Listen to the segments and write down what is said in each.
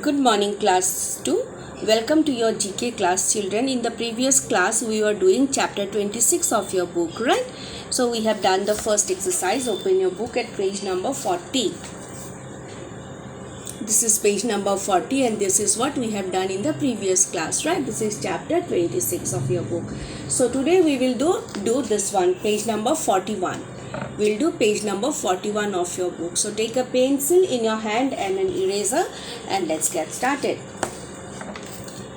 Good morning, class 2. Welcome to your GK class, children. In the previous class, we were doing chapter 26 of your book, right? So, we have done the first exercise. Open your book at page number 40. This is page number 40 and this is what we have done in the previous class, right? This is chapter 26 of your book. So, today we will do this one, page number 41. We'll do page number 41 of your book. So take a pencil in your hand and an eraser and let's get started.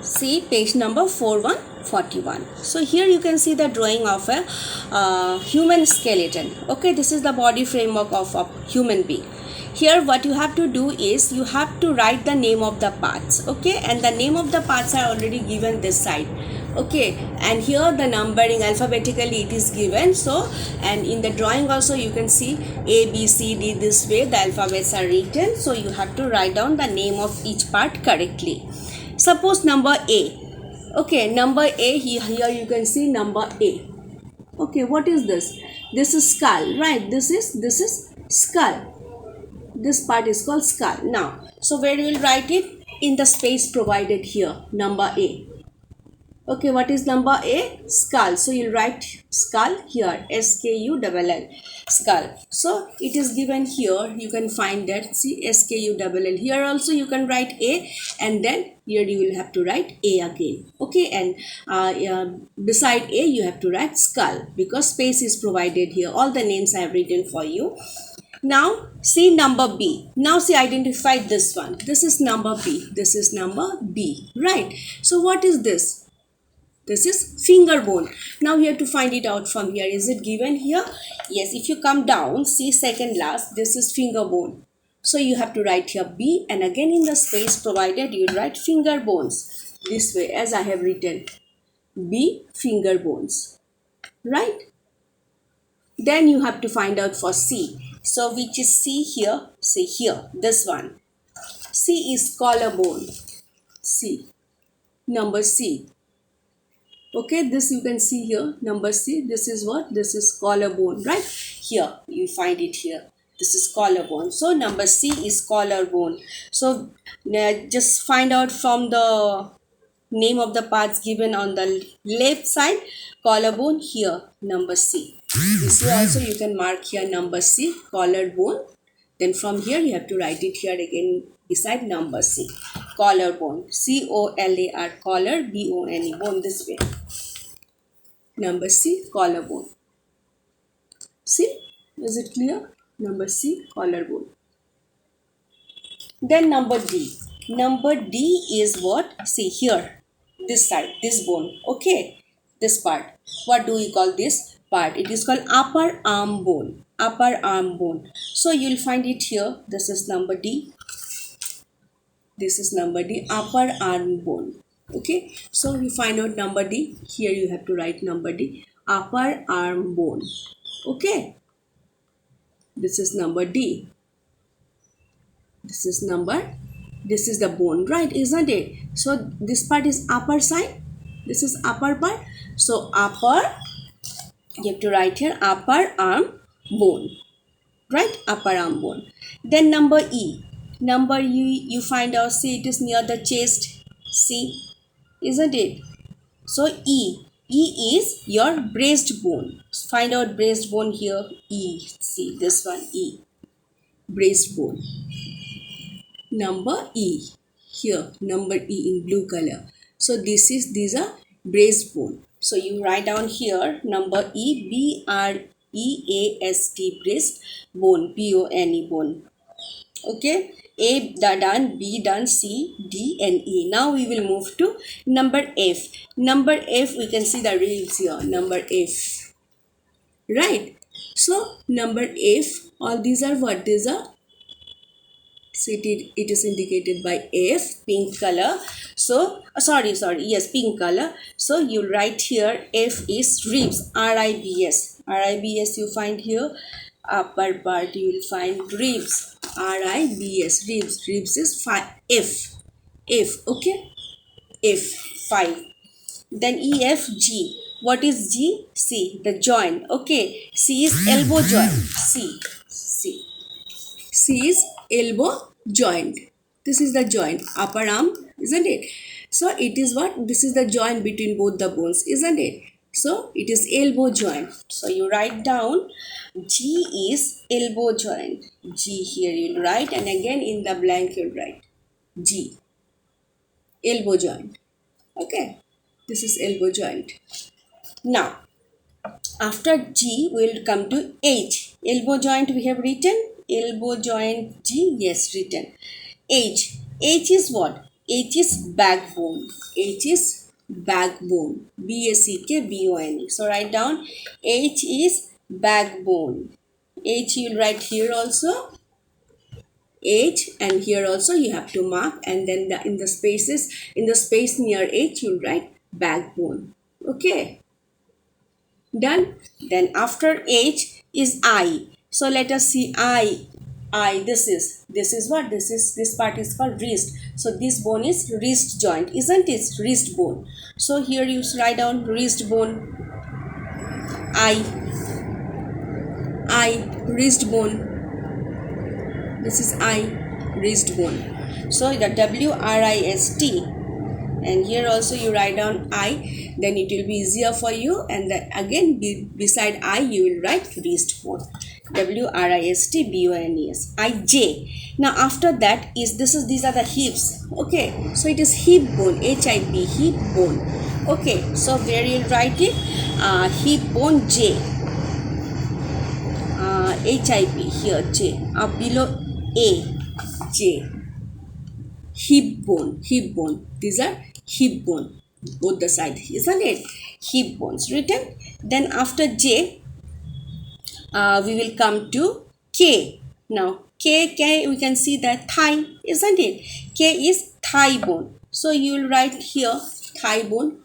See page number 41. So here you can see the drawing of a human skeleton. Okay, this is the body framework of a human being. Here what you have to do is you have to write the name of the parts. Okay, and the name of the parts are already given this side. Okay, and here the numbering alphabetically it is given. So, and in the drawing also you can see A, B, C, D, this way the alphabets are written. So you have to write down the name of each part correctly. Suppose number A. Okay, number A, here you can see number A. Okay, what is this? This is skull, right? This is skull. This part is called skull. Now, so where you will write it? In the space provided here, number A. Okay, what is number A? Skull. So you'll write skull here, SKULL, skull. So it is given here. You can find that. See, SKULL. Here also you can write A, and then here you will have to write A again. Okay, and beside A you have to write skull because space is provided here. All the names I have written for you. Now see number B. Now see, identify this one. This is number B. This is number B. Right. So what is this? This is finger bone. Now you have to find it out from here. Is it given here? Yes. If you come down, see second last, this is finger bone. So you have to write here B, and again in the space provided you write finger bones. This way as I have written. B, finger bones. Right? Then you have to find out for C. So which is C here? See here. This one. C is collarbone. C. Number C. Okay, this you can see here, number C. This is what? This is collarbone, right? Here, you find it here. This is collarbone. So, number C is collarbone. So, just find out from the name of the parts given on the left side. Collarbone here, number C. This way also you can mark here number C, collarbone. Then from here you have to write it here again beside number C. Collarbone. C-O-L-A-R, collar, B-O-N-E, bone, this way. Number C, collarbone. See, is it clear? Number C, collarbone. Then number D. Number D is what? See here, this side, this bone. Okay, this part. What do we call this part? It is called upper arm bone. Upper arm bone. So you'll find it here. This is number D. This is number D, upper arm bone. Okay, so you find out number D. Here you have to write number D, upper arm bone. Okay, this is number D. This is the bone, right? Isn't it? So this part is upper side. This is upper part. So upper, you have to write here upper arm bone, right? Upper arm bone. Then number E. Number E, you find out, see, it is near the chest. See, isn't it? So E is your breastbone. Find out breastbone here. E, see this one, E, breastbone. Number E here, number E in blue color. So these are breastbone. So you write down here number E, B-R-E-A-S-T, breast bone, B-O-N-E, bone. Okay, A done, B done, C, D and E. Now we will move to number F. Number F, we can see the ribs here. Number F. Right. So number F, all these are what? These are, see, it is indicated by F, pink color. So yes, pink color. So you write here F is ribs, R-I-B-S. R-I-B-S you find here. Upper part you will find ribs. R-I-B-S, ribs. Ribs is F. Okay. F, 5. Then E, F, G. What is G? C, the joint. Okay. C is elbow joint. C is elbow joint. This is the joint, upper arm, isn't it? So it is what? This is the joint between both the bones, isn't it? So it is elbow joint. So you write down G is elbow joint. G here you'll write, and again in the blank you'll write G, elbow joint. Okay, this is elbow joint. Now after G we'll come to H. Elbow joint we have written, elbow joint G, yes, written. H. H is what? H is backbone. H is backbone. B-A-C-K-B-O-N-E. So write down H is backbone. H you'll write here also. H, and here also you have to mark, and then in the space near H you'll write backbone. Okay. Done. Then after H is I. So let us see I. This is what? This part is called wrist. So this bone is wrist joint, isn't it? Wrist bone. So here you write down wrist bone. I, wrist bone. This is I, wrist bone. So the W-R-I-S-T, and here also you write down I, then it will be easier for you, and then again beside I you will write wrist bone. W-R-I-S-T-B-O-N-E-S. I-J. Now after that is these are the hips. Okay, so it is hip bone. H-I-P, hip bone. Okay, so where you'll write it? Hip bone J. H-I-P here J. Below A, J. Hip bone. These are hip bone, both the side, isn't it? Hip bones written. Then after J we will come to K. Now K we can see that thigh, isn't it? K is thigh bone. So you will write here thigh bone.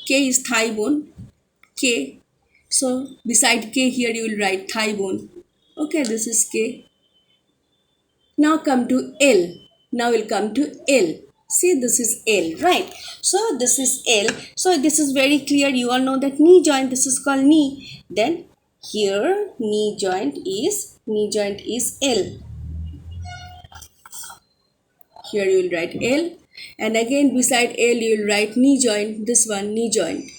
K is thigh bone. K. So beside K here you will write thigh bone. Okay, this is K. Now come to L. Now we'll come to L. See, this is L, right? So this is L. So this is very clear. You all know that knee joint. This is called knee. Then here knee joint is L. Here you will write L, and again beside L you will write knee joint. This one, knee joint.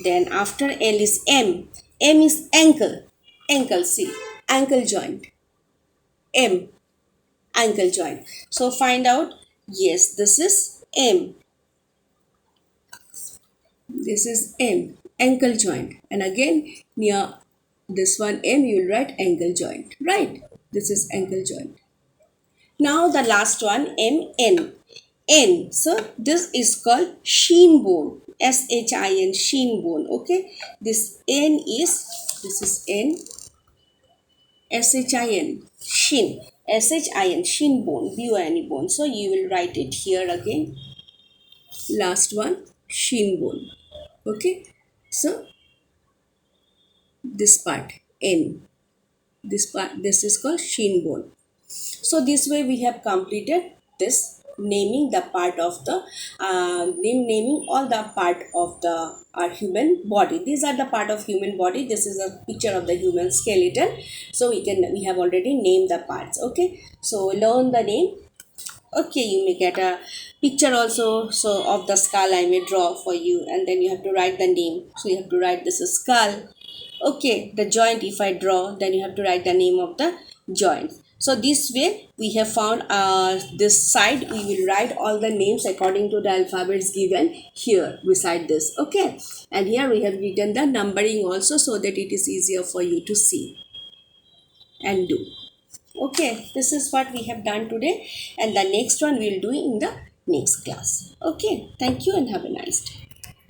Then after L is M. M is ankle. See, ankle joint. M, ankle joint. So find out. Yes, this is M. This is M, ankle joint. And again near this one M you will write ankle joint, right? This is ankle joint. Now the last one, M, N. N. So this is called shin bone. S-H-I-N, shin bone. Okay. This N is N. S-H-I-N, shin. S-H-I-N, shin bone. B-O-N-E bone. So you will write it here again. Last one, shin bone. Okay. So this part, N. This is called shin bone. So this way we have completed this naming the part of the naming all the part of our human body. These are the part of human body. This is a picture of the human skeleton. So we have already named the parts. Okay, so learn the name. Okay, you may get a picture also of the skull. I may draw for you, and then you have to write the name. So you have to write this is skull. Okay, the joint, if I draw, then you have to write the name of the joint. So this way we have found this side. We will write all the names according to the alphabets given here beside this. Okay, and here we have written the numbering also, so that it is easier for you to see and do. Okay, this is what we have done today, and the next one we will do in the next class. Okay, thank you and have a nice day.